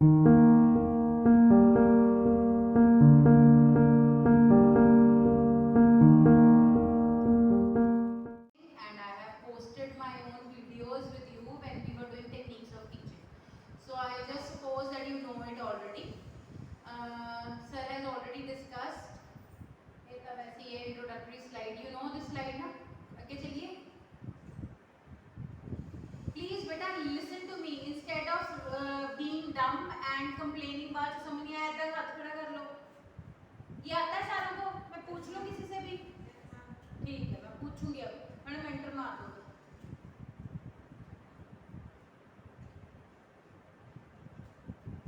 And I have posted my own videos with you when we were doing techniques of teaching. So I just suppose that you know it already. Sir has already discussed. ये तो वैसे ये introductory slide. You know this slide ना? आगे चलिए. Please बेटा listen to me instead of being dumb and complaining. बाद समझ नहीं आया तक हाथ खड़ा कर लो. ये आता है सारों को? मैं पूछ लूँ किसी से भी. ठीक है मैं पूछूंगी अब. मैंने मेंटर मार दो.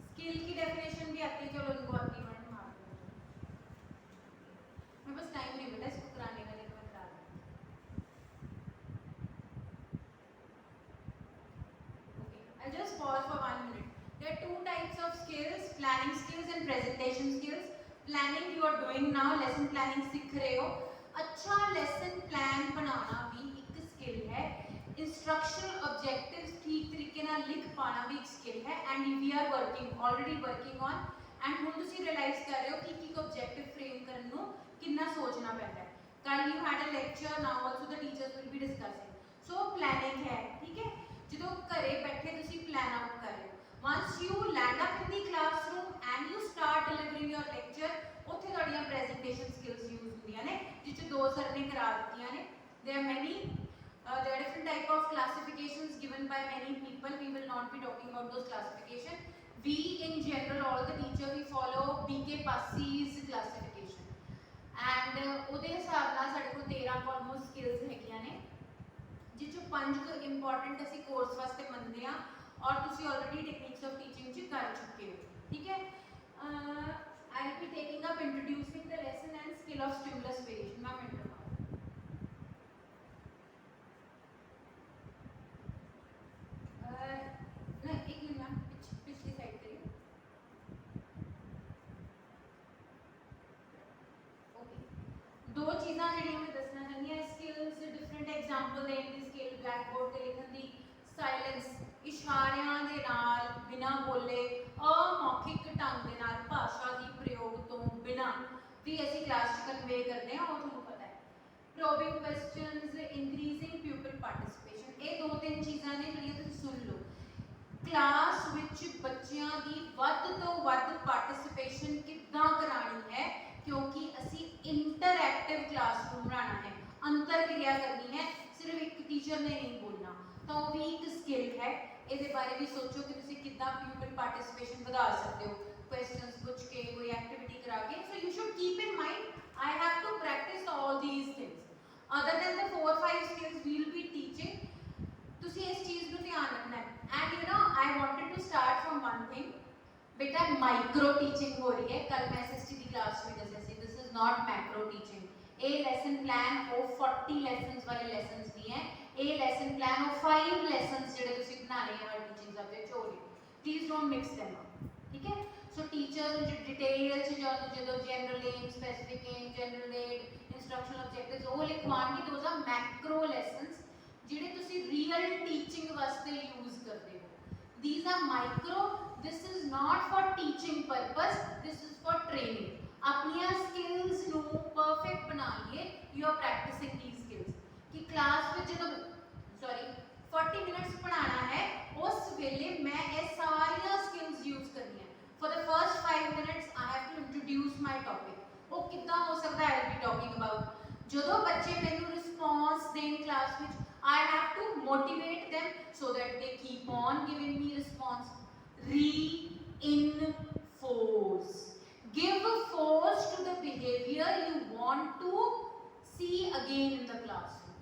स्किल की डेफिनेशन भी आती है. चलो उनको आती है. मैंने मार दो. मेरे पास टाइम नहीं बेटा इसको कराने का. नहीं तो मैं करा दूँ. Okay, I'll just pause for 1 minute. There are two types of skills: planning skills and presentation skills. Planning you are doing now. Lesson planning सीख रहे हो. अच्छा lesson plan बनाना भी एक स्किल है. इंस्ट्रक्शनल ऑब्जेक्टिव्स ठीक तरीके ਨਾਲ ਲਿਖ ਪਾਣਾ ਵੀ ਇੱਕ ਸਕਿੱਲ ਹੈ. And we are working already working on. And ਹੁਣ ਤੁਸੀਂ ਰਿਅਲਾਈਜ਼ ਕਰ ਰਹੇ ਹੋ ਕਿ ਇੱਕ ਆਬਜੈਕਟਿਵ ਫਰੇਮ ਕਰਨ ਨੂੰ ਕਿੰਨਾ ਸੋਚਣਾ ਪੈਂਦਾ ਹੈ. ਕੱਲ you had a lecture. Now also the teachers will be discussing. So planning ਹੈ. ਠੀਕ ਹੈ. ਜਦੋਂ ਘਰੇ ਬੈਠੇ ਤੁਸੀਂ ਪਲਾਨ ਆਊਟ ਕਰ ਰਹੇ ਹੋ. once you land up in the classroom and you start delivering your lecture, ਉੱਥੇ ਤੁਹਾਡੀਆਂ presentation skills use ਹੁੰਦੀਆਂ ਨੇ ਜਿਸ ਚ ਦੋ ਸਰ ਨੇ ਕਰਾ ਦਿੱਤੀਆਂ ਨੇ. there are many there are different type of classifications given by many people. We will not be talking about those classification. We in general, all the teachers, we follow BK Passie's classification. And ਉਹਦੇ ਹਿਸਾਬ ਨਾਲ ਸਾਡੇ ਕੋਲ 13 almost skills ਹੈਗੀਆਂ ਨੇ ਜਿਸ ਚੋਂ 5 important ਅਸੀਂ ਕੋਰਸ ਵਾਸਤੇ ਮੰਨਦੇ ਹਾਂ ਔਰ ਤੁਸੀਂ ਆਲਰੇਡੀ ਟੈਕਨੀਕਸ ਆਫ ਟੀਚਿੰਗ ਚ ਕਰ ਚੁੱਕੇ ਹੋ. ਠੀਕ ਹੈ. I will be taking up introducing the lesson and skill of stimulus variation. ਮੈਂ ਮਿੰਟ ना एक मिनट मैम पिछली साइड करिए. ओके. दो चीज़ां ਜਿਹੜੀਆਂ मैं दसना चाहनी है. स्किल्स डिफरेंट एग्जांपल देने ਦੀ स्किल ब्लैक बोर्ड ਤੇ ਲਿਖਣ ਦੀ. ਸਾਇਲੈਂਸ ਇਸ਼ਾਰਿਆਂ ਦੇ ਨਾਲ ਬਿਨਾ ਬੋਲੇ ਅਮੌਖਿਕ ਢੰਗ ਦੇ ਨਾਲ ਭਾਸ਼ਾ ਦੀ ਪ੍ਰਯੋਗ ਤੋਂ ਬਿਨਾ ਵੀ ਅਸੀਂ ਕਲਾਸ 'ਚ ਕਨਵੇ ਕਰਦੇ ਹਾਂ. ਉਹ ਤੁਹਾਨੂੰ ਪਤਾ ਹੈ. ਪ੍ਰੋਬਿੰਗ ਕੁਐਸਚਨਸ, ਇੰਕਰੀਜ਼ਿੰਗ ਪਿਊਪਲ ਪਾਰਟਿਸਿਪੇਸ਼ਨ. ਇਹ ਦੋ ਤਿੰਨ ਚੀਜ਼ਾਂ ਨੇ ਜਿਹੜੀਆਂ ਤੁਸੀਂ ਸੁਣ ਲਓ. ਕਲਾਸ ਵਿੱਚ ਬੱਚਿਆਂ ਦੀ ਵੱਧ ਤੋਂ ਵੱਧ ਪਾਰਟਿਸਿਪੇਸ਼ਨ ਕਿੱਦਾਂ ਕਰਾਣੀ ਹੈ ਕਿਉਂਕਿ ਅਸੀਂ ਇੰਟਰਐਕਟਿਵ ਕਲਾਸਰੂਮ ਬਣਾਉਣਾ ਹੈ. ਅੰਤਰ ਕਿਰਿਆ ਕਰਨੀ ਹੈ. ਸਿਰਫ ਇੱਕ ਟੀਚਰ ਨੇ ਨਹੀਂ ਬੋਲਣਾ. ਤਾਂ ਉਹ ਵੀ ਇੱਕ ਸਕਿੱਲ ਹੈ. ਇਹਦੇ ਬਾਰੇ ਵੀ ਸੋਚੋ ਕਿ ਤੁਸੀਂ ਕਿੱਦਾਂ ਪਿਊਪਲ ਪਾਰਟਿਸਿਪੇਸ਼ਨ ਵਧਾ ਸਕਦੇ ਹੋ. ਕੁਐਸਚਨਸ ਪੁੱਛ ਕੇ ਕੋਈ ਐਕਟੀਵਿਟੀ ਕਰਾ ਕੇ. So you should keep in mind I have to practise all these things other than the 4-5 skills we will be teaching. ਤੁਸੀਂ ਇਸ ਚੀਜ਼ ਨੂੰ ਧਿਆਨ ਰੱਖਣਾ ਹੈ. And you know I wanted to start from one thing. बेटा micro teaching हो रही है. कल मैं SST की क्लास में दस see this is not macro teaching. A lesson plan वो 40 लेसन्स वाले लेसन्स नहीं है. ए लेसन प्लान वो 5 लेसन्स ਜਿਹੜੇ ਤੁਸੀਂ ਬਣਾ ਰਹੇ ਹੋ ਹਰ ਟੀਚਿੰਗ ਸਬਜੈਕਟ ਹੋ ਰਹੀ. Please don't mix them up. ठीक है. सो टीचर्स जो डिटेल ਚ ਜਾਣੋ ਜਦੋਂ general aim, specific aim, general aid, instructional objectives ਉਹ ਲਿਖਵਾਉਣਗੇ. ਦੋਜ਼ ਆਰ ਮੈਕਰੋ ਲੈਸਨਸ ਜਿਹੜੇ ਤੁਸੀਂ ਰੀਅਲ ਟੀਚਿੰਗ ਵਾਸਤੇ ਯੂਜ਼ ਕਰਦੇ ਹੋ. These are micro. This is not for teaching purpose. This is for training. अपनियां skills ਨੂੰ perfect ਬਣਾ ਲਈਏ. You are practicing these skills. कि class ਵਿੱਚ ਜਦੋਂ 40 minutes ਪੜਾਣਾ ਹੈ ਉਸ ਵੇਲੇ ਮੈਂ ਇਹ ਸਾਰੀਆਂ skills use ਕਰਨੀਆਂ. For the first 5 minutes I have to introduce my topic. ਉਹ ਕਿੱਦਾਂ ਹੋ ਸਕਦਾ ਹੈ I will be talking about. ਜਦੋਂ ਬੱਚੇ ਮੈਨੂੰ response ਦੇਣ class ਵਿੱਚ I have to motivate them so that they keep on giving me response. Reinforce. Give force to the behavior you want to see again in the classroom.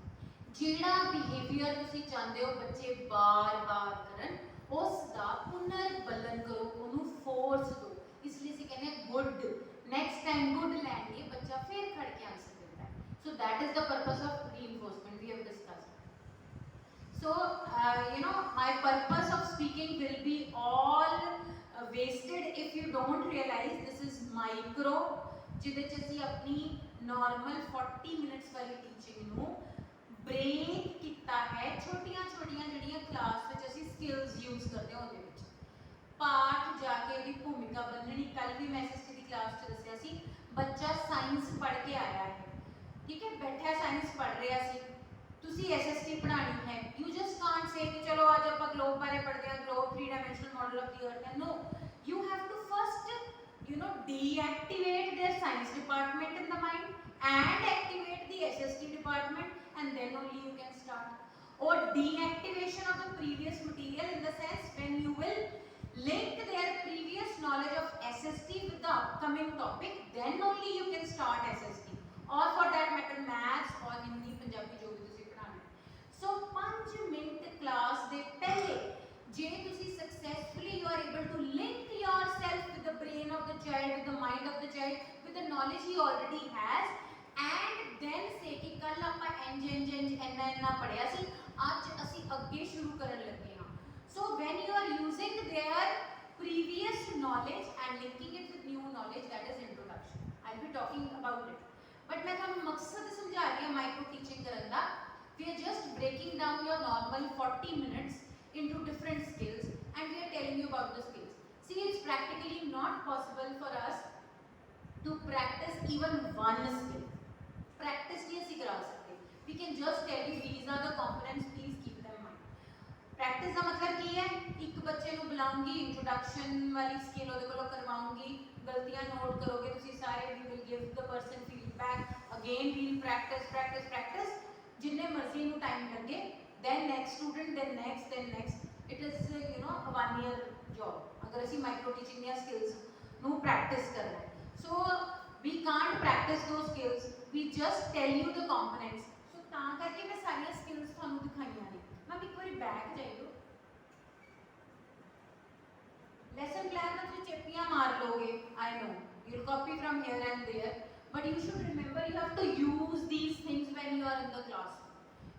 ਜਿਹੜਾ behavior ਤੁਸੀਂ ਚਾਹੁੰਦੇ ਹੋ ਬੱਚੇ ਬਾਰ-ਬਾਰ ਕਰਨ ਉਸ ਦਾ ਪੁਨਰ ਬਲਨ ਕਰੋ. ਉਹਨੂੰ ਫੋਰਸ ਦਿਓ. ਇਸ ਲਈ ਅਸੀਂ ਕਹਿੰਦੇ ਹਾਂ ਗੁੱਡ. ਨੈਕਸਟ ਟਾਈਮ ਗੁੱਡ ਲੈਣ ਲਈ ਬੱਚਾ ਫਿਰ ਖੜ ਕੇ ਆਨਸਰ ਦਿੰਦਾ ਹੈ. So that is the purpose of reinforcement we have discussed. So you know my purpose of speaking will be all wasted if you don't realize this is micro ਜਿਹਦੇ ਚ ਅਸੀਂ ਆਪਣੀ normal 40 minutes ਵਾਲੀ teaching ਨੂੰ break ਕੀਤਾ ਹੈ. ਛੋਟੀਆਂ ਛੋਟੀਆਂ ਜਿਹੜੀਆਂ ਕਲਾਸ ਵਿੱਚ ਅਸੀਂ skills use ਕਰਦੇ ਹਾਂ ਉਹਦੇ ਵਿੱਚ ਪਾਠ ਜਾ ठीक है, बैठा साइंस पढ़ रहा सी, तुसी एसएसटी पढ़ानी है, यू जस्ट कांट से कि चलो आज आप ग्लोब बारे पढ़ते हैं, globe 3 dimensional model of the earth है। No, you have to first deactivate their science department in the mind and activate the SST department, and then only you can start. Or deactivation of the previous material in the sense when you will link their previous knowledge of SST with the upcoming topic, then only you can start SST, or for that matter maths or Hindi, Punjabi jo bhi tusi padhana hai. So 5 minute class de pehle je tusi successfully you are able to link yourself with the brain of the child, with the mind of the child, with the knowledge he already has, and then say कि कल ਆਪਾਂ ਇੰਜ ਇੰਨਾ ਪੜਿਆ ਸੀ, ਅੱਜ ਅਸੀਂ ਅੱਗੇ ਸ਼ੁਰੂ ਕਰਨ ਲੱਗੇ ਹਾਂ। So when you are using their previous knowledge and linking it with new knowledge, that is introduction. I'll be talking about it. But मैं ਤੁਹਾਨੂੰ ਮਕਸਦ ਸਮਝਾ ਰਹੀ ਹਾਂ ਮਾਈਕਰੋ ਟੀਚਿੰਗ ਕਰਨ ਦਾ। We are just breaking down your normal 40 minutes into different skills, and we are telling you about the skills. See, it's practically not possible for us to practice even one skill. Practice नहीं ऐसी करा सकते. We can just tell you these are the components, please keep them in mind. Practice का मतलब ਕੀ है? एक बच्चे ਨੂੰ बुलाऊंगी, introduction वाली skill ਉਹਦੇ ਕੋਲੋਂ करवाऊंगी, गलतियां note करोगे तुसी सारे, we will give the person feedback, again we will practice, जिन्ने मर्जी ਨੂੰ time लगे, then next student, then next. It is a 1 year job. अगर ਅਸੀਂ micro teaching ਦੀਆਂ skills ਨੂੰ practice करना है. So we can't practice those skills, we just tell you the components. So ਤਾਂ ਕਰਕੇ ਮੈਂ ਸਾਰੀਆਂ skills ਤੁਹਾਨੂੰ ਦਿਖਾਈਆਂ ਨੇ। ਮੈਂ ਇੱਕ ਵਾਰੀ ਬੈਕ ਜਾਈਓ, lesson plan ਤਾਂ ਤੁਸੀਂ ਚੇਪੀਆਂ ਮਾਰ ਲੋਗੇ, I know you'll copy from here and there, but you should remember you have to use these things when you are in the class.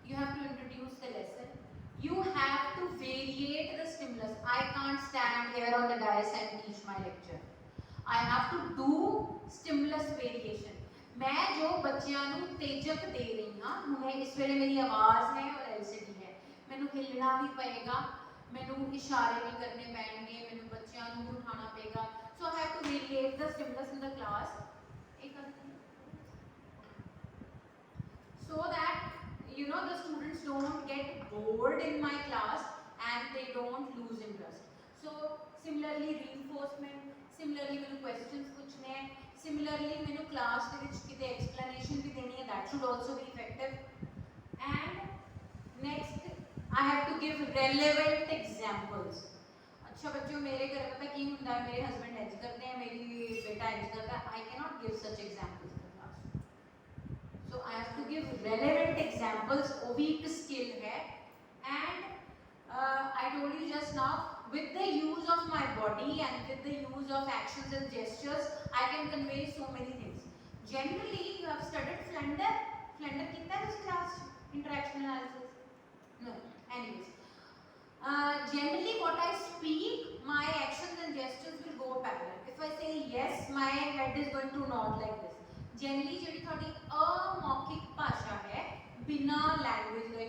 You have to introduce the lesson, you have to variate the stimulus. I can't stand here on the dais and teach my lecture. I have to do stimulus variation. मैं जो बच्चों ਨੂੰ तेजक दे रही हाँ, मैं इस वेले मेरी आवाज़ है और LCD है, मैनू हिलना भी पएगा, मैनू इशारे भी करने पैणगे, मैनू बच्चों ਨੂੰ भी उठाना पेगा. So I have to variate the stimulus in the class, so that the students don't get bored in my class and they don't lose interest. So similarly reinforcement, similarly मैंने questions पूछने हैं, similarly मैंने class ਦੇ ਵਿੱਚ किते explanation भी देनी है, that should also be effective. And next I have to give relevant examples. अच्छा बच्चों, मेरे घर पता की होता है, मेरे husband इंज करते हैं, मेरी बेटा इंज करता है, I cannot give such examples in the class. So I have to give relevant examples, वो भी एक skill है. And I told you just now, with the use of my body and with the use of actions and gestures, I can convey so many things. Generally, you have studied Flender. Flender कितना है इस class? Interaction analysis. No. Anyways, generally what I speak, my actions and gestures will go parallel. If I say yes, my head is going to nod like this. Generally, ਜਿਹੜੀ ਤੁਹਾਡੀ ਅਮੌਖਿਕ ਭਾਸ਼ਾ ਹੈ, ਬਿਨਾ language ਦਾ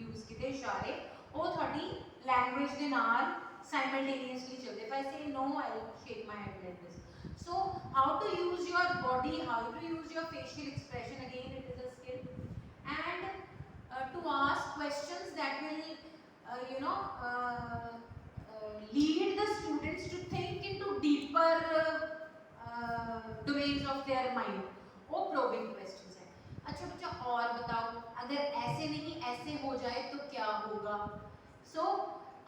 use ਕੀਤੇ ਇਸ਼ਾਰੇ, ਉਹ ਤੁਹਾਡੀ language ਦੇ ਨਾਲ simultaneously चलते. If I say no, I will shake my head like this. So how to use your body, how to use your facial expression, again it is a skill. And to ask questions that will lead the students to think into deeper domains of their mind. वो probing questions है. अच्छा बच्चा और बताओ, अगर ऐसे नहीं ऐसे हो जाए तो क्या होगा? So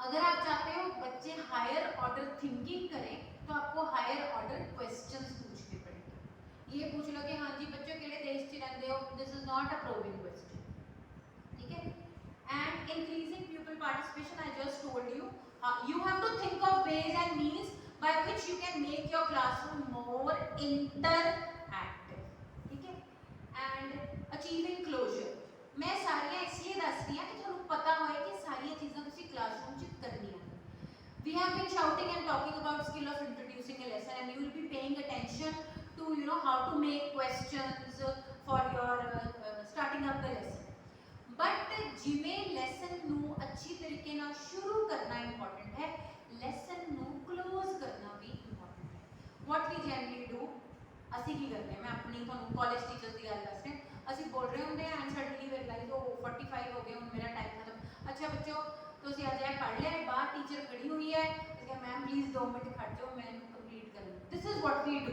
अगर आप चाहते हो बच्चे हायर ऑर्डर थिंकिंग करें, तो आपको हायर ऑर्डर क्वेश्चंस पूछने पड़ेंगे. ये पूछ लो कि हाँ जी बच्चों केड़े देश च रहंदे हो, this is not a probing question. ठीक है. And increasing people participation, I just told you, you have to think of ways and means by which you can make your classroom more interactive. ठीक है. And achieving closure, मैं सारियां इसलिए दस रही हां कि ਤੁਹਾਨੂੰ पता होए कि सारियां चीज़ां तुसी क्लासरूम च करनियां. We have been shouting and talking about skill of introducing a lesson, and you will be paying attention to how to make questions for your starting up the lesson. But जिमें lesson ਨੂੰ अच्छी तरीके ਨਾਲ शुरू करना important है, lesson ਨੂੰ close करना भी important है. What we generally do, ਅਸੀਂ ਕੀ ਕਰਦੇ हैं, मैं अपनी ਤੁਹਾਨੂੰ college teachers ਦੀ ਗੱਲ ਦੱਸ ਰਹੀ, ਅਸੀਂ ਬੋਲ ਰਹੇ ਹੁੰਦੇ ਆ ਐਂਡ ਸਡਨਲੀ वी रियलाइज ओ 45 हो गए ਹੁਣ ਮੇਰਾ ਟਾਈਮ ਖਤਮ। ਅੱਛਾ ਬੱਚੋ ਤੁਸੀਂ ਅੱਜ ਇਹ ਪੜ੍ਹ ਲਿਆ, ਬਾਹਰ ਟੀਚਰ ਖੜੀ ਹੋਈ ਹੈ, ਕਿ ਮੈਮ ਪਲੀਜ਼ 2 ਮਿੰਟ ਖੜ ਜਾਓ ਮੈਂ ਇਹਨੂੰ ਕੰਪਲੀਟ ਕਰਨਾ। This is what we do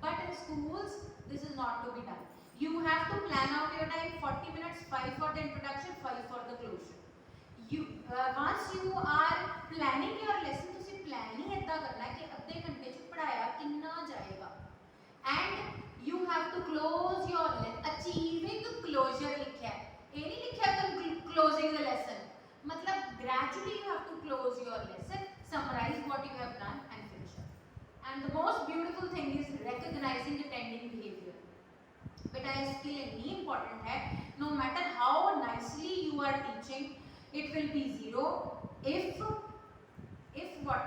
but in schools this is not to be done. You have to plan out your time, 40 minutes, 5 for the introduction, 5 for the closure. Once you are planning your lesson, ਤੁਸੀਂ plan ਹੀ ਇਦਾਂ ਕਰਨਾ ਕਿ ਅੱਧੇ ਘੰਟੇ ਚ ਪੜਾਇਆ ਕਿੰਨਾ ਜਾਏਗਾ and you have to close your lesson, achieving closure ਲਿਖਿਆ ਹੈ, ਇਹ ਨਹੀਂ ਲਿਖਿਆ closing the lesson, मतलब gradually you have to close your lesson, summarize what you have done and finish up. And the most beautiful thing is recognizing attending behavior. बेटा ये skill इतनी important है, no matter how nicely you are teaching it will be zero if what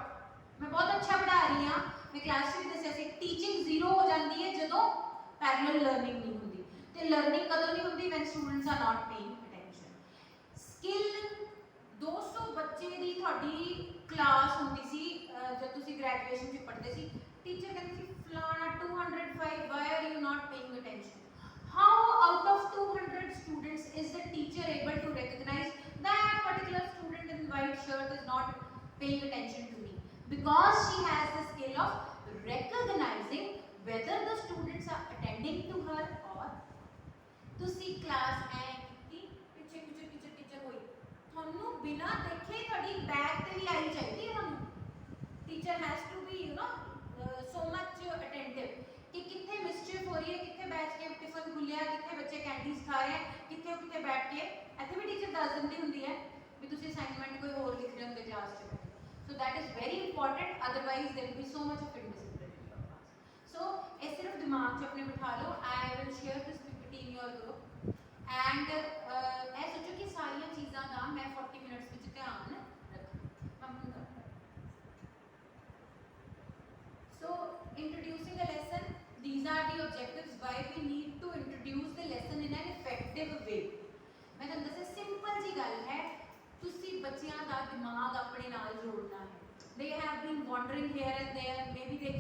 मैं बहुत अच्छा पढ़ा रही हाँ, मैं क्लास में दस्या सी टीचिंग जीरो हो जाती है जो पैरेलल लर्निंग नहीं होती। तो लर्निंग कदों नहीं होती when students are not paying attention. Skill 200 बच्चे की थोड़ी क्लास होती सी जब तुसी ग्रेजुएशन में पढ़ते सी, टीचर कहती सी फलाना 205 why are you not paying attention. How out of 200 students is the teacher able to recognize that particular student in white shirt is not paying attention to me? Because she has the skill of recognizing whether the students are attending to her or to see class and piche teacher hoi thonu bina dekhe thodi back te vi aai chahiye thonu। teacher has to be so much attentive कि कितने मिसचिफ हो रही है, कितने बैठ के tiffin खुलिया, कितने बच्चे कैंडीज खा रहे हैं, कितने बैठ के ਇੱਥੇ ਵੀ ਟੀਚਰ ਦੱਸ ਦਿੰਦੀ ਹੁੰਦੀ ਹੈ ਵੀ ਤੁਸੀਂ ਅਸਾਈਨਮੈਂਟ ਕੋਈ ਹੋਰ ਲਿਖ ਰਹੇ ਹੁੰਦੇ ਕਲਾਸ 'ਚ ਬੈਠੇ। So that is very important, otherwise there will be so much of indiscipline in your class. So ਇਹ ਸਿਰਫ ਦਿਮਾਗ 'ਚ ਆਪਣੇ ਬਿਠਾ ਲਓ। I will share this PPT in your group and ਇਹ ਸੋਚੋ ਕਿ ਸਾਰੀਆਂ ਚੀਜ਼ਾਂ ਦਾ ਮੈਂ 40 ਮਿੰਟਸ ਵਿੱਚ ਧਿਆਨ ਰੱਖਾਂ। So introducing a lesson, these are the objectives why we need to introduce the lesson in an effective way। मैं तुहानू दस्सिया सिंपल जी गल है, तुसी बच्चियां दा दिमाग अपने नाल जोड़ना है। They have been wandering here and there, maybe they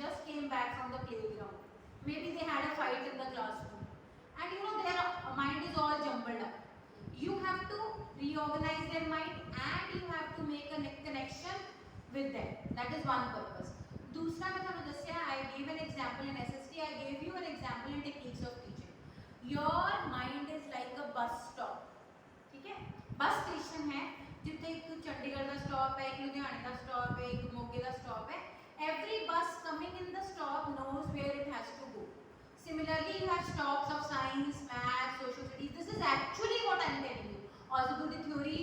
just came back from the playground, maybe they had a fight in the classroom and their mind is all jumbled up. You have to reorganize their mind and you have to make a connection with them, that is one purpose। दूसरा मैं तुहानू दस्सिया, I gave an example in SST, I gave you an example in techniques of teaching। Your mind is like a bus stop, ठीक है? Bus station है जिथे एक चंडीगढ़ का stop है, एक लुधियाने का स्टॉप है, एक मोगे का स्टॉप है। Every bus coming in the stop knows where it has to go। Similarly, you have stops of science, math, social studies। This is actually what I am telling you। Osgood की theory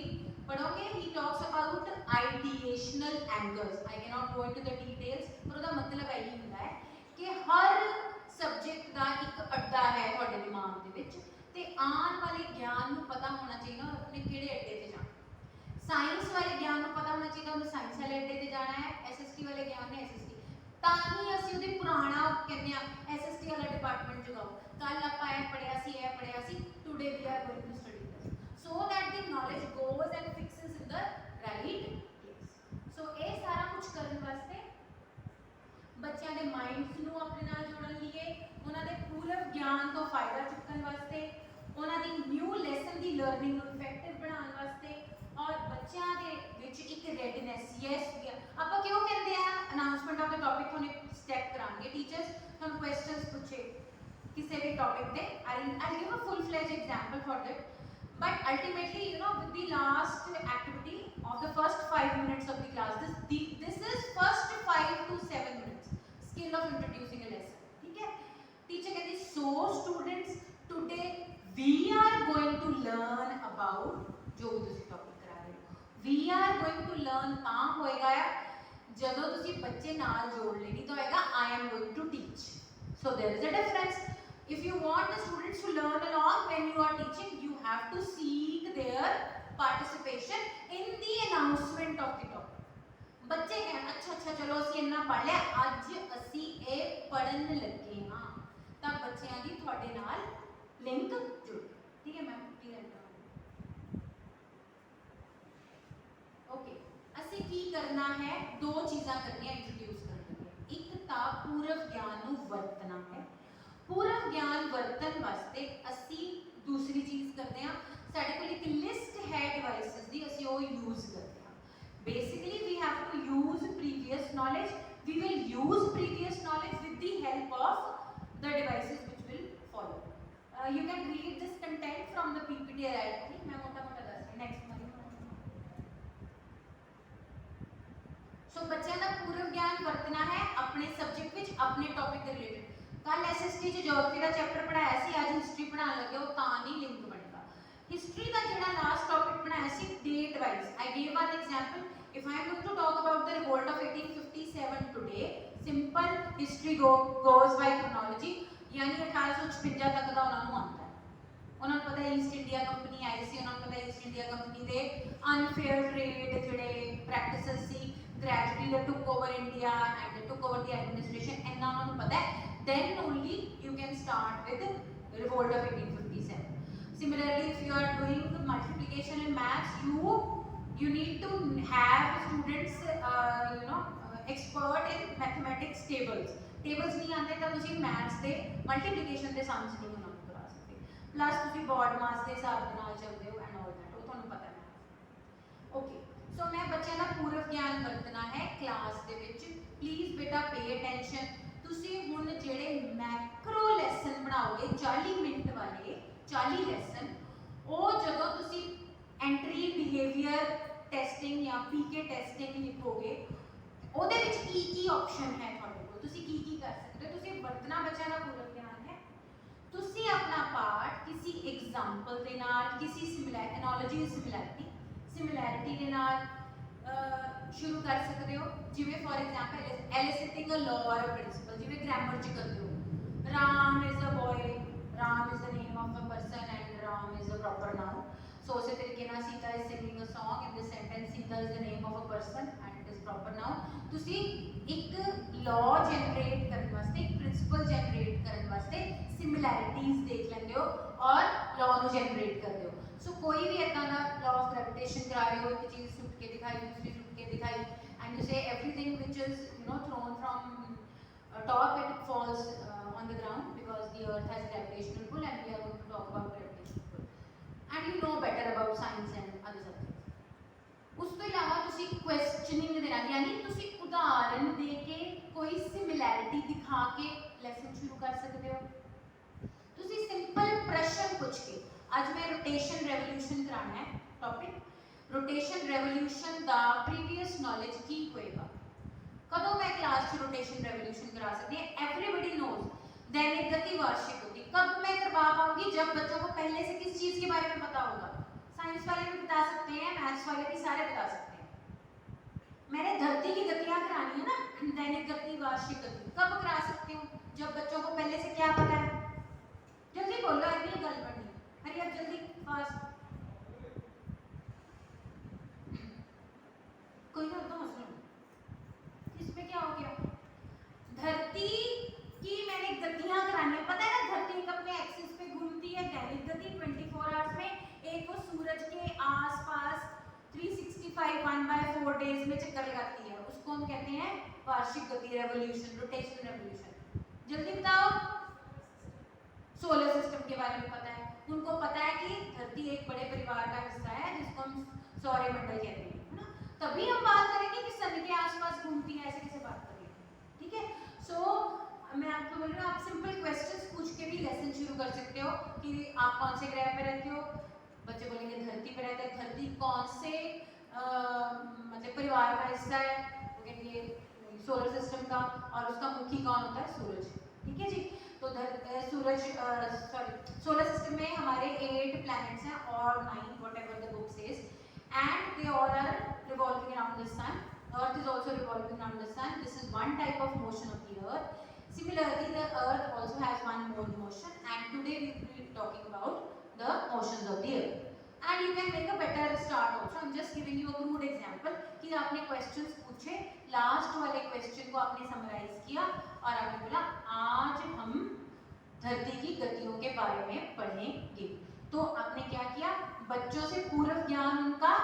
पढ़ोगे, he talks about ideational angles। I cannot go into the details, पर उसका मतलब यही होता है कि हर subject का एक अड्डा है ਤੁਹਾਡੇ ਦਿਮਾਗ ਦੇ ਵਿੱਚ ਤੇ ਆਉਣ ਵਾਲੇ ਗਿਆਨ ਨੂੰ ਪਤਾ ਹੋਣਾ ਚਾਹੀਦਾ ਉਹਨੇ ਕਿਹੜੇ ਅੱਡੇ ਤੇ ਜਾਣਾ। ਸਾਇੰਸ ਵਾਲੇ ਗਿਆਨ ਨੂੰ ਪਤਾ ਹੋਣਾ ਚਾਹੀਦਾ ਉਹਨੇ ਸਾਇੰਸ ਵਾਲੇ ਅੱਡੇ ਤੇ ਜਾਣਾ ਹੈ, ਐਸਐਸਟੀ ਵਾਲੇ ਗਿਆਨ ਨੇ ਐਸਐਸਟੀ। ਤਾਂ ਹੀ ਅਸੀਂ ਉਹਦੇ ਪੁਰਾਣਾ ਕਹਿੰਦੇ ਆ ਐਸਐਸਟੀ ਵਾਲਾ ਡਿਪਾਰਟਮੈਂਟ ਜਗਾਓ, ਕੱਲ ਆਪਾਂ ਇਹ ਪੜਿਆ ਸੀ today we are going to study this so that the knowledge goes and fixes in the right place. So ਇਹ ਸਾਰਾ ਕੁਝ ਕਰਨ ਵਾਸਤੇ ਬੱਚਿਆਂ ਦੇ ਮਾਈਂਡਸ ਨੂੰ ਆਪਣੇ ਨਾਲ ਜੋੜਨ ਲਈ, ਉਹਨਾਂ ਦੇ ਪੂਰਵ ਗਿਆਨ ਤੋਂ ਫਾਇਦਾ ਚੁੱਕਣ ਵਾਸਤੇ, ਉਹਨਾਂ ਦੀ ਨਿਊ ਲੈਸਨ ਦੀ ਲਰਨਿੰਗ ਨੂੰ ਇਫੈਕਟਿਵ ਬਣਾਉਣ ਵਾਸਤੇ ਔਰ ਬੱਚਿਆਂ ਦੇ ਵਿੱਚ ਇੱਕ ਰੈਡੀਨੈਸ। ਯੈਸ ਆਪਾਂ ਕਿਉਂ ਕਹਿੰਦੇ ਆ ਅਨਾਉਂਸਮੈਂਟ ਆਫ ਦ ਟੌਪਿਕ ਤੁਹਾਨੂੰ ਸਟੈਪ ਕਰਾਂਗੇ ਟੀਚਰਸ, ਤੁਹਾਨੂੰ ਕੁਐਸਚਨਸ ਪੁੱਛੇ ਕਿਸੇ ਵੀ ਟੌਪਿਕ ਤੇ, I'll give a full-fledged example for that, but ultimately with the last activity of the first 5 minutes of the class, this is first 5 to 7 minutes skill of introducing a lesson, ठीक है? Teacher कहती so students today we are going to learn about जो तुसी topic करा रहे हो, we are going to learn ਤਾਂ ਹੋਏਗਾ ਜਦੋਂ ਤੁਸੀਂ ਬੱਚੇ ਨਾਲ ਜੋੜ ਲੈਣੀ ਤਾਂ ਹੋਏਗਾ I am going to teach। So there is a difference। If you want the students to learn along when you are teaching, you have to seek their participation in the announcement of the topic। ਬੱਚੇ ਕਹਿਣ ਅੱਛਾ ਚਲੋ ਅਸੀਂ ਇੰਨਾ ਪੜ੍ਹ ਲਿਆ, ਅੱਜ ਅਸੀਂ ਇਹ ਪੜ੍ਹਨ ਲੱਗੇ ਹਾਂ, ਤਾਂ ਬੱਚਿਆਂ ਦੀ ਤੁਹਾਡੇ ਨਾਲ ਲਿੰਕ ਜੁੜ, ਠੀਕ ਹੈ ਮੈਮ? ਓਕੇ, ਅਸੀਂ ਕੀ ਕਰਨਾ ਹੈ? ਦੋ ਚੀਜ਼ਾਂ ਕਰਨੀਆਂ ਇੰਟਰੋਡਿਊਸ ਕਰਨ ਲੱਗੇ। ਇੱਕ ਤਾਂ ਪੂਰਵ ਗਿਆਨ ਨੂੰ ਵਰਤਣਾ ਹੈ, पूर्व ज्ञान वरतन वास्ते असी दूसरी चीज़ करते हैं, साडे कोल एक लिस्ट है डिवाइसेस दी, असी वो यूज़ करते हैं। Basically we have to use previous knowledge, we will use previous knowledge with the help of the devices which will follow. You can read this content from the PPT directly. मैं मोटा-मोटा दस रही next वाली। सो बच्चों का पूर्व ज्ञान वरतना है अपने सब्जेक्ट विच अपने टॉपिक के रिलेटेड। कल एसएसटी च ज्योग्राफी का चैप्टर पढ़ाया सी, आज हिस्ट्री पढ़ाने लगे हो तां नहीं लिंक बनेगा। हिस्ट्री का जेड़ा लास्ट टॉपिक पढ़ाया सी date wise, I give one example, if I am going to talk about the revolt of 1857 today, simple history goes by chronology, यानी 1856 तक का उन्होंने आता है। उन्होंने पता है East India Company I see, उन्होंने पता है East India Company they unfair trade जेडे प्रैक्टिसेस सी gradually they took over India and they took over the administration, and now उन्होंने पता है, then only you can start with the revolt of 1857. Similarly, if you are doing multiplication in maths, you need to have students expert in mathematics tables नहीं आते तो तुसी maths दे multiplication दे sums नहीं उन्होंने करा सकते, प्लस तुसी बॉर्ड मास दे हिसाब दे नाल चलदे हो एंड ऑल दैट, वो तुहानू पता है। ओके, सो मैं बच्चों का पूर्व ज्ञान वरतना है क्लास दे विच, प्लीज बेटा पे अटेंशन। तुसी हुण जेड़े मैक्रो लेसन बनाओगे 40 मिनट वाले 40 लेसन, वो जदों तुसी एंट्री बिहेवियर टेस्टिंग या पीके टेस्टिंग लिखोगे, ਉਹਦੇ ਵਿੱਚ ਕੀ ऑप्शन है ਤੁਹਾਡੇ ਕੋਲ, ਤੁਸੀਂ ਕੀ कर सकते हो। ਤੁਸੀਂ ਵਰਤਣਾ ਬੱਚਿਆਂ ਦਾ ਪੂਰਾ ਗਿਆਨ ਹੈ, ਤੁਸੀਂ ਆਪਣਾ ਪਾਰਟ ਕਿਸੇ एग्जांपल ਦੇ ਨਾਲ, ਕਿਸੇ एनालॉजी सिमिलैरिटी ਦੇ ਨਾਲ शुरू कर सकते हो। जिवें for example eliciting a law or a principle, जिवें ग्रामर च करते हो, Ram is a boy, Ram is the name of a person and Ram is a proper noun. So उसी तरीके ना Sita is singing a song, in this sentence Sita is the name of a person and it is proper noun. तुसी एक law generate करने वास्ते, एक principal generate करने वास्ते सिमिलैरिटीज देख लेंदे हो और लॉ नु जनरेट करदे हो। सो कोई भी इतना दा लॉ ऑफ ग्रेविटेशन करा रहे हो, एक चीज सुट के दिखाई, दूसरी सुट के दिखाई, and you say everything which is thrown from top it falls on the ground because the earth has gravitational pull and we are going to talk about gravitational pull and you know better about science and other subjects. उस तो इलावा तुसी questioning देना, यानी तुसी उदाहरण दे के कोई सिमिलैरिटी दिखा के लेसन शुरू कर सकते हो। तुसी सिंपल प्रश्न पूछ के, आज मैं रोटेशन रेवोल्यूशन कराना है टॉपिक, रोटेशन रेवोल्यूशन दा प्रीवियस नॉलेज की होएगा, कदों मैं क्लास च रोटेशन रेवोल्यूशन करा सकती है, एवरीबॉडी नोज दैनिक गति वार्षिक गति, कब मैं करवा पाऊंगी, जब बच्चों को पहले से किस चीज के बारे में पता होगा। साइंस वाले भी बता सकते हैं, मैथ्स वाले भी सारे बता सकते हैं। मैंने धरती की गतियां करानी है ना, दैनिक गति वार्षिक गति, कब करा सकती हूँ, जब बच्चों को पहले से क्या पता है। जल्दी बोलो, अगली गल बढ़नी, हरी अब जल्दी फास्ट, कोई ना तो हंस लो, इसमें क्या हो गया। धरती की मैंने गतियां करानी है, पता है ना, धरती अपने एक्सिस पे घूमती है, दैनिक गति 24 आवर्स में, एक वो सूरज के आसपास 365 1/4 डेज में चक्कर लगाती है, उसको हम कहते हैं वार्षिक गति रेवोल्यूशन, रोटेशन रेवोल्यूशन। जल्दी बताओ, सोलर सिस्टम के बारे में पता है, उनको पता है कि धरती एक बड़े परिवार का हिस्सा है जिसको हम सौरमंडल कहते हैं, है ना। तभी हम बात करेंगे कि सन के आसपास घूमती है, ऐसे कैसे बात करेंगे, ठीक है। सो मैं आपको बोल रही हूँ, आप सिंपल क्वेश्चंस पूछ के भी लेसन शुरू कर सकते हो कि आप कौन से ग्रह पे रहते हो, बच्चे बोलेंगे धरती पे रहते हैं, धरती कौन से मतलब परिवार का हिस्सा है, वो कहेंगे सोलर सिस्टम का, और उसका मुखी कौन होता है, सूरज, ठीक है जी। तो सूरज सोलर सिस्टम में हमारे 8 प्लैनेट्स हैं और 9 whatever the book says, and they all are revolving around the sun, earth is also revolving around the sun, this is one type of motion of the earth. Similarly, the earth also has one more motion, and today we will be talking about the motions of the earth. And you can make a better start also. I'm just giving you a crude example कि आपने questions पूछे, last वाले question को आपने summarise किया और आपने बोला आज हम धरती की गतियों के बारे में पढ़ेंगे। तो आपने क्या किया, बच्चों से पूर्व ज्ञान उनका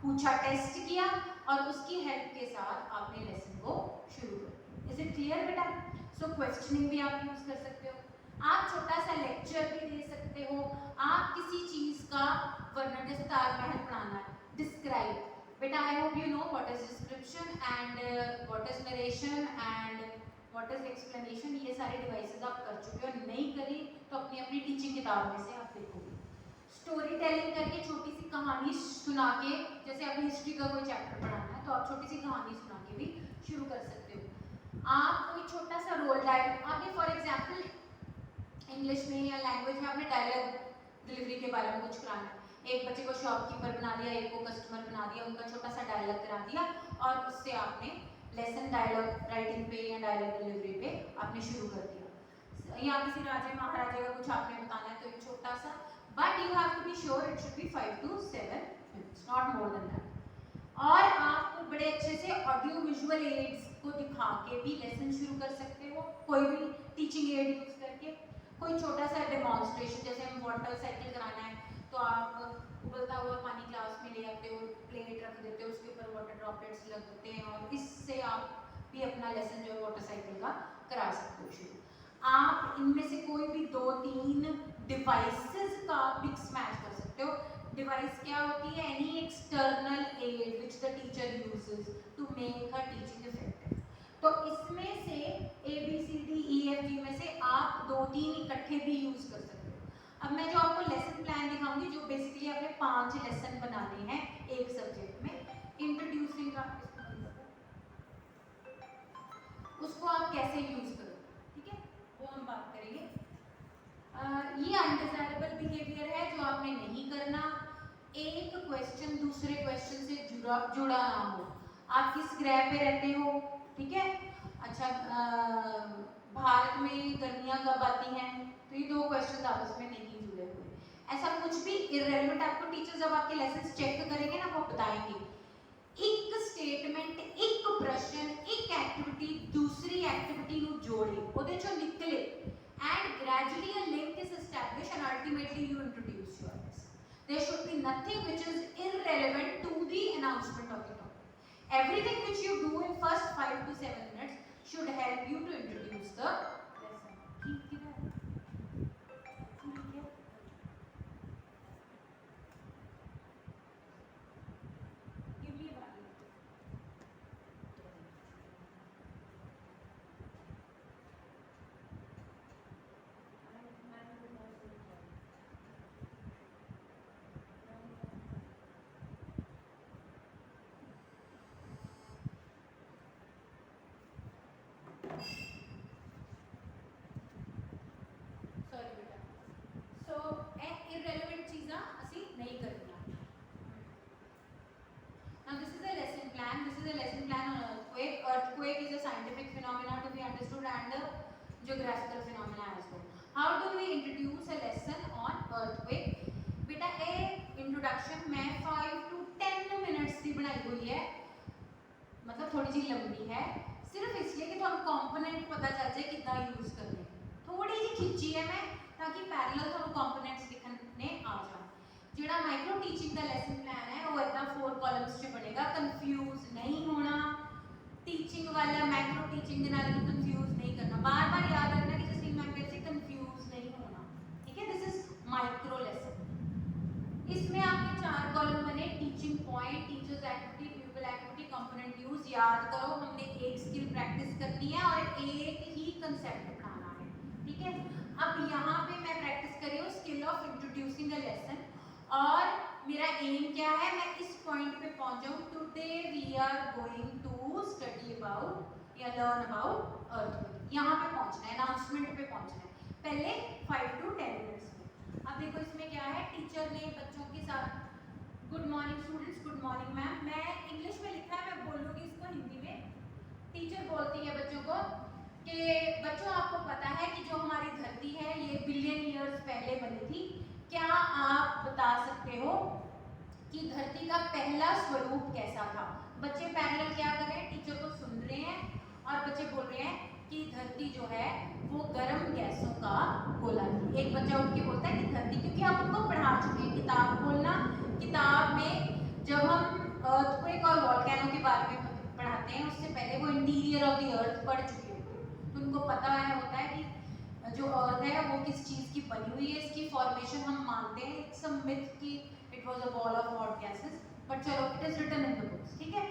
पूछा, टेस्ट किया और उसकी हेल्प के साथ आपने लेसन को शुरू किया। इज इट क्लियर बेटा? सो क्वेश्चनिंग भी आप यूज कर सकते हो, आप छोटा सा लेक्चर भी दे सकते हो, आप किसी चीज का वर्णन, जैसे ताजमहल पढ़ाना है, डिस्क्राइब, बेटा I hope you know what is description and what is narration and what is explanation. ये सारे डिवाइसेस आप कर चुके हो, नहीं करी तो अपनी अपनी टीचिंग किताब में से आप देखोगे। स्टोरी टेलिंग करके छोटी सी कहानी सुना के, जैसे अभी हिस्ट्री का कोई चैप्टर पढ़ाना है तो आप छोटी सी कहानी सुना के भी शुरू कर सकते हो। आप कोई छोटा सा रोल डायलॉग, आपने फॉर एग्जांपल इंग्लिश में या लैंग्वेज में आपने डायलॉग डिलीवरी के बारे में कुछ कराना है, एक बच्चे को शॉपकीपर बना दिया, एक को कस्टमर बना दिया, उनका छोटा सा डायलॉग करा दिया और उससे आपने लेसन डायलॉग राइटिंग पे या डायलॉग डिलीवरी पे आपने शुरू कर दिया। या किसी राजे महाराजे का कुछ आपने बताना है तो एक छोटा सा, but you have to be sure it should be 5 to 7 minutes, not more than that. और आप बड़े अच्छे से ऑडियो विजुअल एड्स को दिखा के भी लेसन शुरू कर सकते हो, कोई भी टीचिंग एड यूज करके। कोई छोटा सा डेमोन्स्ट्रेशन, जैसे हम वाटर साइकिल कराना है तो आप उबलता हुआ पानी ग्लास में ले आते हो, प्लेट रख देते हो, उसके ऊपर वाटर ड्रॉपलेट्स लगते हैं और इससे आप भी अपना लेसन जो है वाटर साइकिल का करा सकते हो शुरू। आप इनमें से कोई भी 2-3 डिवाइसेस का मिक्स मैच कर सकते हो। डिवाइस क्या होती है? Any external aid which the teacher uses to make her teaching effective. तो इसमें से ABCDEFG में से आप 2-3 इकट्ठे भी यूज कर सकते हो। अब मैं जो आपको लेसन प्लान दिखाऊंगी, जो बेसिकली आपने 5 लेसन बनाने हैं एक सब्जेक्ट में, इंट्रोड्यूसिंग का उसको आप कैसे यूज करो, ठीक है, वो हम बात करेंगे। ये अनडिजायरेबल बिहेवियर है जो आपने नहीं करना। एक क्वेश्चन दूसरे क्वेश्चन से जुड़ा ना हो। आप किस ग्रह पे रहते हो, ठीक है, अच्छा भारत में गर्मियां कब आती हैं, तो ये 2 क्वेश्चन आपस में नहीं जुड़े हुए। ऐसा कुछ भी इररेलेवेंट आपको टीचर जब आपके लेसन चेक करेंगे ना वो बताएंगे। एक स्टेटमेंट, एक प्रश्न, एक एक्टिविटी दूसरी एक्टिविटी ਨੂੰ जोड़े, ਉਹਦੇ ਚੋਂ ਨਿਕਲੇ and gradually a link is established and ultimately you introduce your lesson. There should be nothing which is irrelevant to the announcement of the topic. Everything which you do in first 5 to 7 minutes should help you to introduce the lesson. ठीक है? Earthquake is a scientific phenomena to be understood and a geographical phenomena as well. How do we introduce a lesson on earthquake? बेटा ये introduction मैं 5 to 10 minutes की बनाई हुई है, मतलब थोड़ी सी लंबी है, सिर्फ इसलिए कि थोड़ा कंपोनेंट पता चल जाए कितना यूज करने। थोड़ी सी खिंची है मैं ताकि पैरेलल थोड़ा कंपोनेंट्स लिखने आ जाए। जेड़ा माइक्रो टीचिंग का लेसन प्लान है वो इतना 4 कॉलम्स से बनेगा, कंफ्यूज नहीं होना। टीचिंग वाला मैक्रो टीचिंग के नाल कंफ्यूज नहीं करना, बार-बार याद रखना कि जैसे मैं मेरे से कंफ्यूज नहीं होना, ठीक है। This is micro lesson. इसमें आपके 4 कॉलम बने, teaching point, teachers activity, people activity, component use. याद करो हमने एक स्किल प्रैक्टिस करनी है और एक ही कंसेप्ट पढ़ाना है, ठीक है। अब यहाँ पे मैं प्रैक्टिस कर रही हूँ skill of introducing a lesson और मेरा एम क्या है, मैं इस पॉइंट पे पहुंच जाऊं। Today we are going to study about या लर्न अबाउट अर्थक्वेक। यहाँ पे पहुंचना है, अनाउंसमेंट पे पहुंचना है, पहले 5 to 10 मिनट्स में। अब देखो इसमें क्या है, टीचर ने बच्चों के साथ good morning students, good morning ma'am. मैं इंग्लिश में लिखा है, मैं बोलूँगी इसको हिंदी में। टीचर बोलती है बच्चों को कि बच्चों आपको पता है कि जो हमारी धरती है ये बिलियन ईयर्स पहले बनी थी, क्या आप बता सकते हो कि धरती का पहला स्वरूप कैसा था। बच्चे पैरेलल क्या कर रहे हैं, टीचर को सुन रहे हैं और बच्चे बोल रहे हैं कि धरती जो है वो गर्म गैसों का गोला थी। एक बच्चा उठ के बोलता है कि धरती, क्योंकि हम उनको पढ़ा चुके हैं, किताब खोलना, किताब में जब हम अर्थक्वेक और वोल्केनो के बारे में पढ़ाते हैं उससे पहले वो इंटीरियर ऑफ द अर्थ पढ़ चुके होते हैं, तो उनको पता है होता है कि जो अर्थ है वो किस चीज की बनी हुई है, इसकी फॉर्मेशन हम मानते हैं इट्स अ मिथ कि it was a ball of hot gases, but चलो it is written in the books, ठीक है।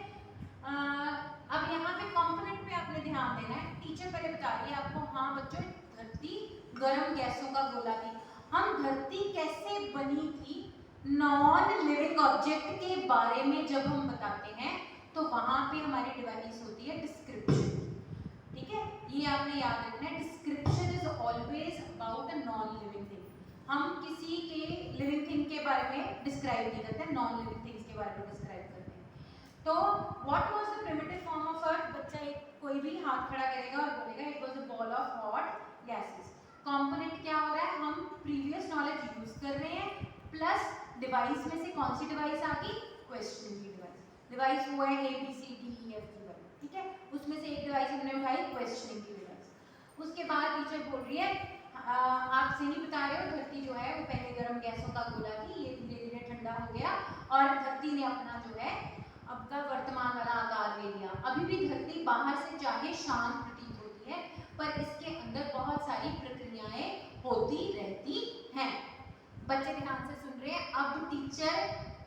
अब यहाँ पे कंपोनेंट पे आपने ध्यान देना है। टीचर पहले बता रही है आपको, हाँ बच्चों धरती गर्म गैसों का गोला थी। हम धरती कैसे बनी थी नॉन लिविंग ऑब्जेक्ट के बारे में जब हम बताते हैं तो वहां पे हमारी डिवाइस होती है डिस्क्रिप्शन, ठीक है। ये आपने याद रखना है, description is always about a non living thing. हम किसी के लिविंग थिंग के बारे में डिस्क्राइब नहीं करते, नॉन लिविंग थिंग्स के बारे में डिस्क्राइब करते हैं। तो what was the primitive form of earth, बच्चा एक कोई भी हाथ खड़ा करेगा और बोलेगा it was a ball of hot gases. Component क्या हो रहा है, हम प्रीवियस नॉलेज यूज कर रहे हैं, प्लस डिवाइस में से कौन सी डिवाइस आ गई, क्वेश्चनिंग की डिवाइस। डिवाइस वो है ABCDEF की वाली, ठीक है। उसमें से एक डिवाइस हमने उठाई क्वेश्चनिंग की डिवाइस। उसके बाद टीचर बोल रही है आप सही बता रहे हो, धरती जो है वो पहले गर्म गैसों का गोला थी, ये धीरे धीरे ठंडा हो गया और धरती ने अपना जो है अब का वर्तमान वाला आकार ले लिया। अभी भी धरती बाहर से चाहे शांत प्रतीत होती है, पर इसके अंदर बहुत सारी प्रक्रियाएं होती रहती हैं। बच्चे ध्यान से सुन रहे हैं। अब टीचर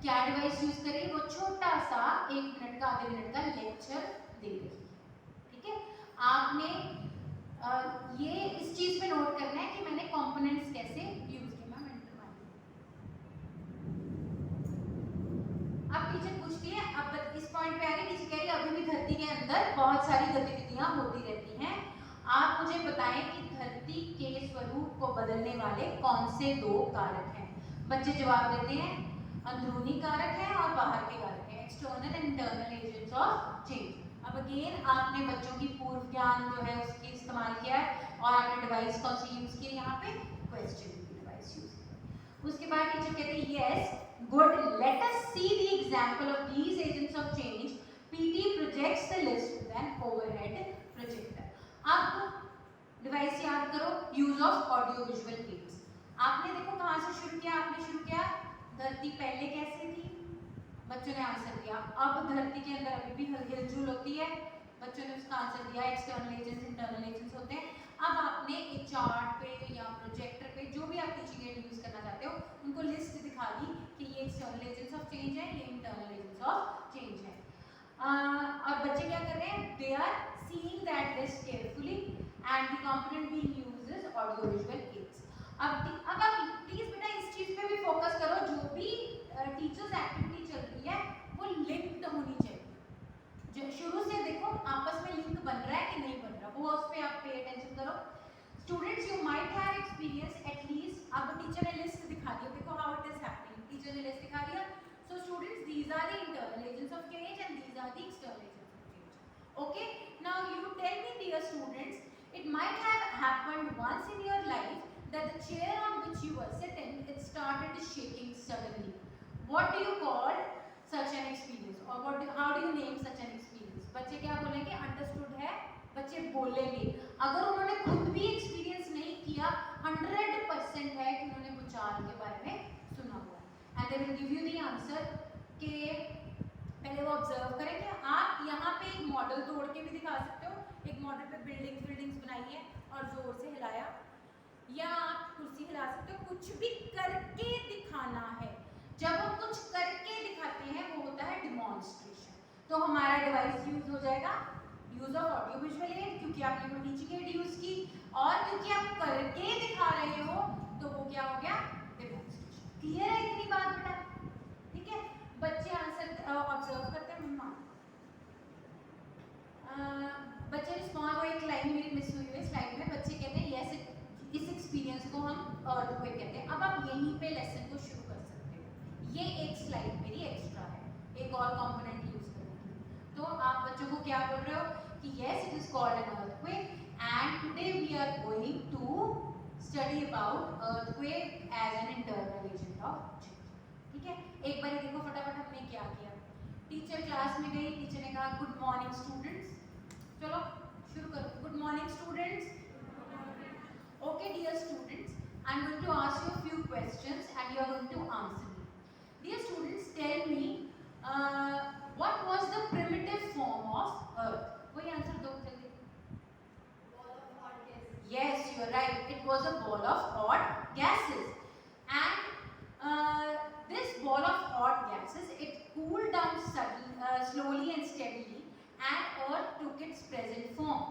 क्या डिवाइस यूज करेगी, वो छोटा सा 1 मिनट का आधे मिनट का लेक्चर दे रही है, ठीक है। आपने ये इस चीज पे नोट करना है कि मैंने कंपोनेंट्स कैसे यूज किए। मैम अब टीचर पूछती है, अब इस पॉइंट पे आ रही, टीचर कह रही है अभी भी धरती के अंदर बहुत सारी गतिविधियां होती रहती हैं, आप मुझे बताएं कि धरती के स्वरूप को बदलने वाले कौन से 2 कारक हैं। बच्चे जवाब देते हैं अंदरूनी कारक है और बाहर के कारक है, external and internal agents of change. अब अगेन आपने बच्चों की पूर्व ज्ञान जो है उसकी इस्तेमाल किया है और आपने डिवाइस कौन सी यूज की है, यहाँ पे क्वेश्चन की डिवाइस यूज की। उसके बाद टीचर कहते हैं yes good, let us see the example of these agents of change. PT projects the list with an overhead projector. अब डिवाइस याद करो, use of audio visual aids. आपने देखो कहां से शुरू किया, आपने शुरू किया धरती पहले कैसे थी, बच्चों ने आंसर दिया। अब धरती के अंदर अभी भी हिलजुल होती है, बच्चों ने उसका आंसर दिया एक्सटर्नल एजेंट्स इंटरनल एजेंट्स होते हैं। अब आपने एक चार्ट पे या प्रोजेक्टर पे जो भी आप टीचिंग एड यूज करना चाहते हो उनको लिस्ट दिखा दी कि ये एक्सटर्नल एजेंट्स ऑफ चेंज है, ये इंटरनल एजेंट्स ऑफ चेंज है। और बच्चे क्या कर रहे हैं, they are seeing that list carefully and the component being used is audio visual aids. अब आप प्लीज बेटा इस चीज पे भी फोकस करो, जो भी टीचर्स एक्टिविटी चल रही है वो लिंक्ड होनी चाहिए। जो शुरू से देखो आपस में लिंक बन रहा है कि नहीं बन रहा, वो उस पे आप पे अटेंशन करो। Students you might have experience at least, अब टीचर ने लिस्ट दिखा दी, देखो how it is happening, teacher ने लिस्ट दिखा दिया। So students these are the internal agents of change and these are the external agents of change. Okay, now you tell me dear students, it might have happened once in your life that the chair on which you were sitting, it started shaking suddenly. What do you call such an experience, or how do you name such an experience? बच्चे क्या बोलेंगे, understood है, बच्चे बोलेंगे। अगर उन्होंने खुद भी एक्सपीरियंस नहीं किया, 100% है कि उन्होंने भूचाल के बारे में सुना हुआ है, and they will give you the answer के पहले वो ऑब्जर्व करेंगे। आप यहाँ पे एक मॉडल तोड़ के भी दिखा सकते हो, एक मॉडल पे बिल्डिंग्स बनाई है और जोर से हिलाया, या आप कुर्सी हिला सकते हो, कुछ भी करके दिखाना है। जब हम कुछ करके दिखाते हैं वो होता है डिमॉन्स्ट्रेशन। तो हमारा डिवाइस यूज हो जाएगा use of audio visual add, क्योंकि आपने वो टीचिंग एड यूज की, और क्योंकि आप करके दिखा रहे हो तो वो क्या हो गया, डिमॉन्स्ट्रेशन। क्लियर है इतनी बात बेटा, ठीक है। बच्चे आंसर ऑब्जर्व करते हैं, मम्मा बच्चे रिस्पॉन्ड, वो एक लाइन मेरी मिस हुई है स्लाइड में, बच्चे कहते हैं यस इस एक्सपीरियंस को हम अर्थक्वेक कहते हैं। अब आप यहीं पे लेसन को शुरू कर सकते हो, ये एक स्लाइड मेरी एक्स्ट्रा है एक और कंपोनेंट यूज करने की। तो आप बच्चों को क्या बोल रहे हो कि yes it is called an earthquake and today we are going to study about earthquake as an internal agent of change, ठीक है। एक बार देखो फटाफट हमने क्या किया। टीचर क्लास में गई, टीचर ने कहा गुड मॉर्निंग स्टूडेंट्स, चलो शुरू करो, good morning students. Okay dear students, I am going to ask you a few questions and you are going to answer me. Dear students, tell me what was the primitive form of earth? कोई answer दो जल्दी। Ball of hot gases. Yes, you are right. It was a ball of hot gases, and this ball of hot gases, it cooled down slowly and steadily, and Earth took its present form.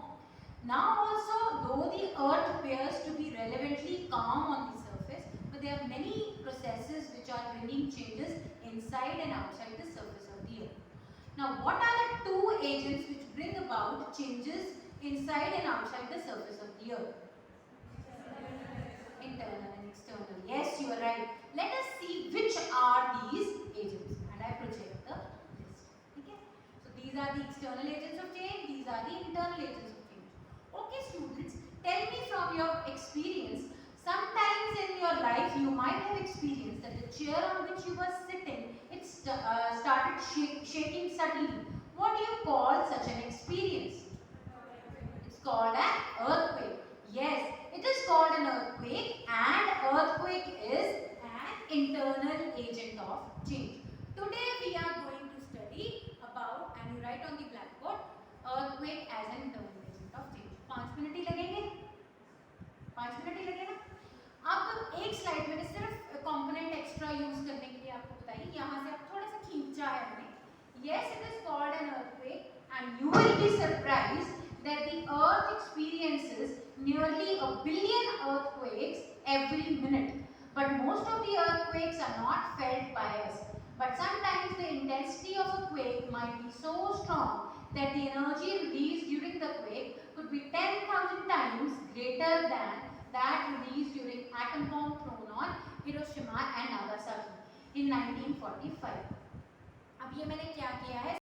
Now also, though the Earth appears to be relevantly calm on the surface, but there are many processes which are bringing changes inside and outside the surface of the Earth. Now, what are the two agents which bring about changes inside and outside the surface of the Earth? Internal and external. Yes, you are right. Let us see which are these agents, and I project the list. Okay? So these are the external agents of change, these are the internal agents of change. Okay, students, tell me from your experience, sometimes in your life you might have experienced that the chair on which you were sitting, it started shaking suddenly. What do you call such an experience? It's called an earthquake. Yes, it is called an earthquake, and earthquake is an internal agent of change. Today we are going to study about, and you write on the blackboard, earthquake as an internal agent of change. 5 minute ही लगेंगे, 5 minute ही लगेगा। अब एक slide में सिर्फ component extra use करने के लिए आपको बताइए, यहाँ से आप थोड़ा सा खींचा है हमने। Yes, it is called an earthquake, and you will be surprised that the Earth experiences nearly 1 billion earthquakes every minute. But most of the earthquakes are not felt by us. But sometimes the intensity of a quake might be so strong that the energy released during the quake could be 10,000 times greater than that released during atom bomb thrown on Hiroshima and Nagasaki in 1945. अब ये मैंने क्या किया है?